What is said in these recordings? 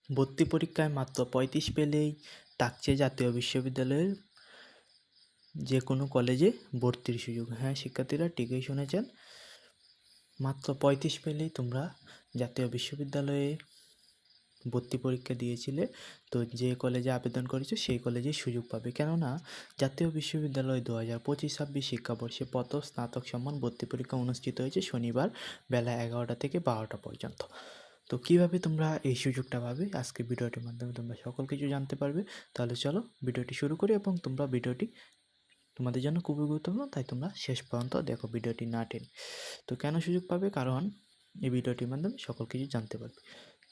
ভর্তি পরীক্ষায় মাত্র ৩৫ পেলেই থাকছে জাতীয় বিশ্ববিদ্যালয়ের যে কোনো কলেজে ভর্তির সুযোগ। হ্যাঁ শিক্ষার্থীরা ঠিকই শুনেছেন, মাত্র ৩৫ পেলেই তোমরা জাতীয় বিশ্ববিদ্যালয়ে ভর্তি পরীক্ষা দিয়েছিলে তো যে কলেজে আবেদন করেছো সেই কলেজে সুযোগ পাবে। কেননা জাতীয় বিশ্ববিদ্যালয় 2025-26 শিক্ষাবর্ষে প্রথম স্নাতক সম্মান ভর্তি পরীক্ষা অনুষ্ঠিত হয়েছে শনিবার বেলা 11টা থেকে 12টা পর্যন্ত। তো কীভাবে তোমরা এই সুযোগটা পাবে আজকে ভিডিওটির মাধ্যমে তোমরা সকল কিছু জানতে পারবে। তাহলে চলো ভিডিওটি শুরু করি এবং তোমরা ভিডিওটি তোমাদের জন্য খুবই গুরুত্বপূর্ণ, তাই তোমরা শেষ পর্যন্ত দেখো ভিডিওটি না টেনে। তো কেন সুযোগ পাবে, কারণ এই ভিডিওটির মাধ্যমে সকল কিছু জানতে পারবে।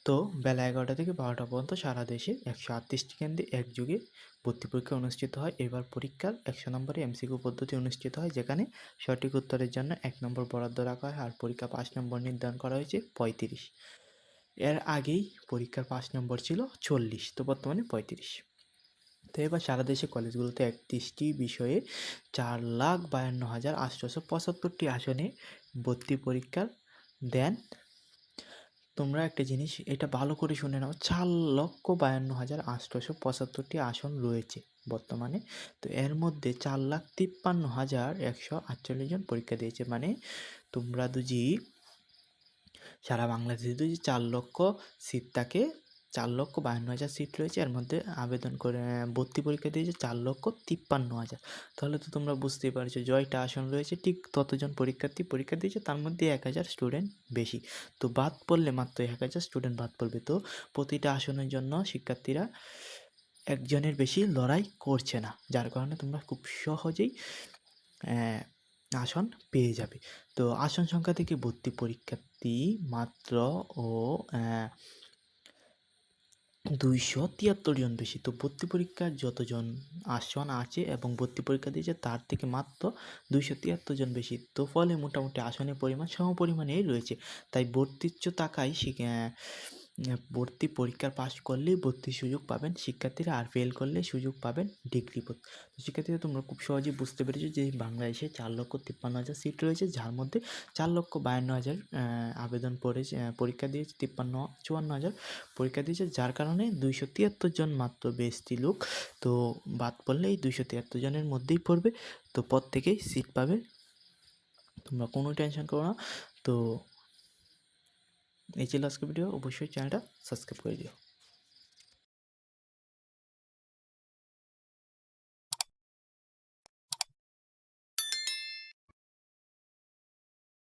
তো বেলা 11টা থেকে 12টা পর্যন্ত সারা দেশে 138টি কেন্দ্রে একযোগে ভর্তি পরীক্ষা অনুষ্ঠিত হয়। এবার পরীক্ষার 100 নম্বরে এমসিকিউ পদ্ধতি অনুষ্ঠিত হয়, যেখানে সঠিক উত্তরের জন্য 1 নম্বর বরাদ্দ রাখা হয় আর পরীক্ষা 5 নম্বর নির্ধারণ করা হয়েছে 35। এর আগেই পরীক্ষার 5 নম্বর ছিল 40, তো বর্তমানে 35। তো এবার সারা দেশে কলেজগুলোতে 31টি বিষয়ে 4,52,875টি আসনে ভর্তি পরীক্ষা দেন। তোমরা একটা জিনিস এটা ভালো করে শুনে নাও, 4,52,875টি আসন রয়েছে বর্তমানে। তো এর মধ্যে 4,53,148 জন পরীক্ষা দিয়েছে। মানে তোমরা যদি সারা বাংলাদেশে যদি 4 লক্ষ সিট থাকে, 4,52,000 সিট রয়েছে, এর মধ্যে আবেদন করে ভর্তি পরীক্ষা দিয়েছে 4,53,000। তাহলে তো তোমরা বুঝতেই পারছো জয়টা আসন রয়েছে, ঠিক ততজন পরীক্ষার্থী পরীক্ষা দিয়েছে, তার মধ্যে 1,000 স্টুডেন্ট বেশি। তো বাদ পড়লে মাত্র 1,000 স্টুডেন্ট বাদ পড়বে। তো প্রতিটা আসনের জন্য শিক্ষার্থীরা একজনের বেশি লড়াই করছে না, যার কারণে তোমরা খুব সহজেই আসন পেয়ে যাবে। তো আসন সংখ্যা থেকে ভর্তি পরীক্ষার্থী মাত্র 273 জন বেশি। তো ভর্তি পরীক্ষার যতজন আসন আছে এবং ভর্তি পরীক্ষা দিয়েছে তার থেকে মাত্র 273 জন বেশি। তো ফলে মোটামুটি আসনের পরিমাণ সমপরিমাণেই রয়েছে। তাই ভর্তির টাকায় ভর্তি পরীক্ষার পাস করলেই ভর্তির সুযোগ পাবেন শিক্ষার্থীরা, আর ফেল করলে সুযোগ পাবেন ডিগ্রি পড়তে। তো শিক্ষার্থীরা তোমরা খুব সহজেই বুঝতে পেরেছো যে বাংলাদেশে 4,53,000 সিট রয়েছে, যার মধ্যে 4,52,000 আবেদন করেছে, পরীক্ষা দিয়েছে, 54,000 পরীক্ষা দিয়েছে, যার কারণে 273 জন মাত্র বেশি লোক। তো বাদ পড়লে এই 273 জনের মধ্যেই পড়বে। তো প্রত্যেকেই সিট পাবে, তোমরা কোনো টেনশন করো না। তো এই ছিল আজকে ভিডিও, অবশ্যই চ্যানেলটা সাবস্ক্রাইব করে দিও।